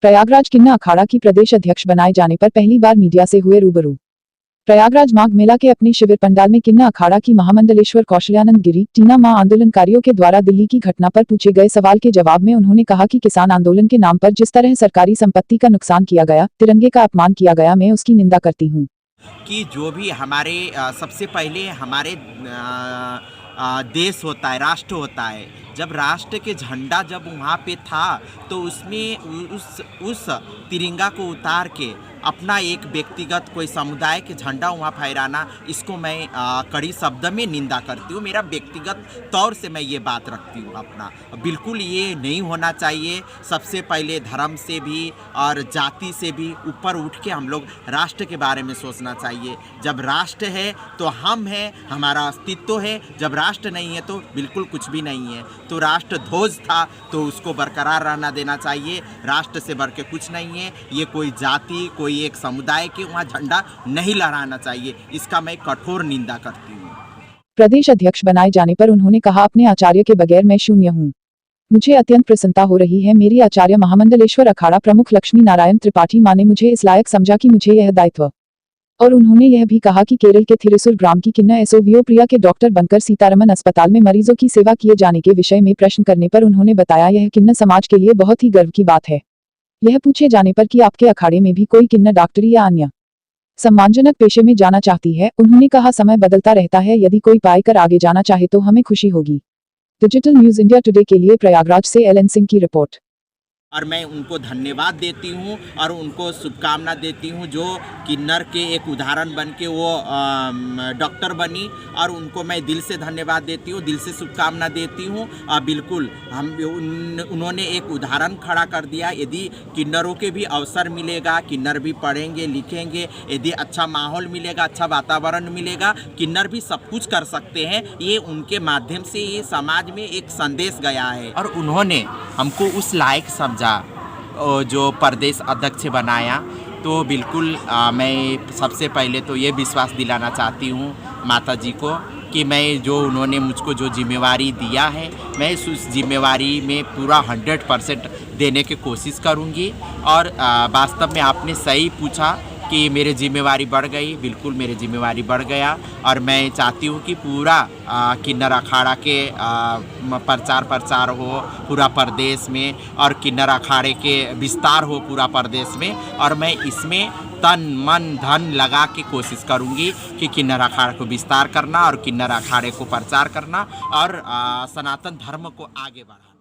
प्रयागराज किन्ना अखाड़ा की प्रदेश अध्यक्ष बनाए जाने पर पहली बार मीडिया से हुए रूबरू। प्रयागराज माघ मेला के अपने शिविर पंडाल में किन्ना अखाड़ा की महामंडलेश्वर कौशल्यानंद गिरी टीना मां आंदोलनकारियों के द्वारा दिल्ली की घटना पर पूछे गए सवाल के जवाब में उन्होंने कहा कि किसान आंदोलन के नाम पर जिस तरह सरकारी संपत्ति का नुकसान किया गया, तिरंगे का अपमान किया गया, मैं उसकी निंदा करती हूँ। कि जो भी हमारे सबसे पहले हमारे देश होता है, राष्ट्र होता है। जब राष्ट्र के झंडा जब वहाँ पे था तो उसमें उस तिरंगा को उतार के अपना एक व्यक्तिगत कोई समुदाय के झंडा वहाँ फहराना, इसको मैं कड़ी शब्द में निंदा करती हूँ। मेरा व्यक्तिगत तौर से मैं ये बात रखती हूँ अपना। बिल्कुल ये नहीं होना चाहिए। सबसे पहले धर्म से भी और जाति से भी ऊपर उठ के हम लोग राष्ट्र के बारे में सोचना चाहिए। जब राष्ट्र है तो हम हैं, हमारा अस्तित्व है। जब राष्ट्र नहीं है तो बिल्कुल कुछ भी नहीं है। तो राष्ट्र ध्वज था तो उसको बरकरार रहना देना चाहिए। राष्ट्र से बढ़ के कुछ नहीं है। ये कोई जाति, कोई एक समुदाय के वहाँ झंडा नहीं लहराना चाहिए। इसका मैं कठोर निंदा करती हूँ। प्रदेश अध्यक्ष बनाए जाने पर उन्होंने कहा, अपने आचार्य के बगैर मैं शून्य हूँ। मुझे अत्यंत प्रसन्नता हो रही है। मेरी आचार्य महामंडलेश्वर अखाड़ा प्रमुख लक्ष्मी नारायण त्रिपाठी माँ ने मुझे इस लायक समझा कि मुझे यह दायित्व। और उन्होंने यह भी कहा कि केरल के थिरुसुर ग्राम की किन्ना एसओवीओ प्रिया के डॉक्टर बनकर सीतारमन अस्पताल में मरीजों की सेवा किए जाने के विषय में प्रश्न करने पर उन्होंने बताया, यह किन्ना समाज के लिए बहुत ही गर्व की बात है। यह पूछे जाने पर कि आपके अखाड़े में भी कोई किन्ना डॉक्टरी या अन्य सम्मानजनक पेशे में जाना चाहती है, उन्होंने कहा, समय बदलता रहता है। यदि कोई पाई कर आगे जाना चाहे तो हमें खुशी होगी। डिजिटल न्यूज इंडिया टुडे के लिए प्रयागराज से एल एन सिंह की रिपोर्ट। और मैं उनको धन्यवाद देती हूँ और उनको शुभकामना देती हूँ जो किन्नर के एक उदाहरण बन के वो डॉक्टर बनी, और उनको मैं दिल से धन्यवाद देती हूँ, दिल से शुभकामना देती हूँ। बिल्कुल उन्होंने एक उदाहरण खड़ा कर दिया। यदि किन्नरों के भी अवसर मिलेगा, किन्नर भी पढ़ेंगे लिखेंगे, यदि अच्छा माहौल मिलेगा, अच्छा वातावरण मिलेगा, किन्नर भी सब कुछ कर सकते हैं। ये उनके माध्यम से ये समाज में एक संदेश गया है और उन्होंने हमको उस लायक समझा जो प्रदेश अध्यक्ष बनाया। तो बिल्कुल मैं सबसे पहले तो ये विश्वास दिलाना चाहती हूँ माता जी को कि मैं जो उन्होंने मुझको जो जिम्मेवारी दिया है, मैं उस जिम्मेवारी में पूरा 100% देने की कोशिश करूँगी। और वास्तव में आपने सही पूछा कि मेरी जिम्मेवारी बढ़ गई। बिल्कुल मेरी जिम्मेवारी बढ़ गया और मैं चाहती हूँ कि पूरा किन्नर अखाड़ा के प्रचार हो पूरा प्रदेश में, और किन्नर अखाड़े के विस्तार हो पूरा प्रदेश में। और मैं इसमें तन मन धन लगा के कोशिश करूँगी कि किन्नर अखाड़ा को विस्तार करना और किन्नर अखाड़े को प्रचार करना और सनातन धर्म को आगे बढ़ाना।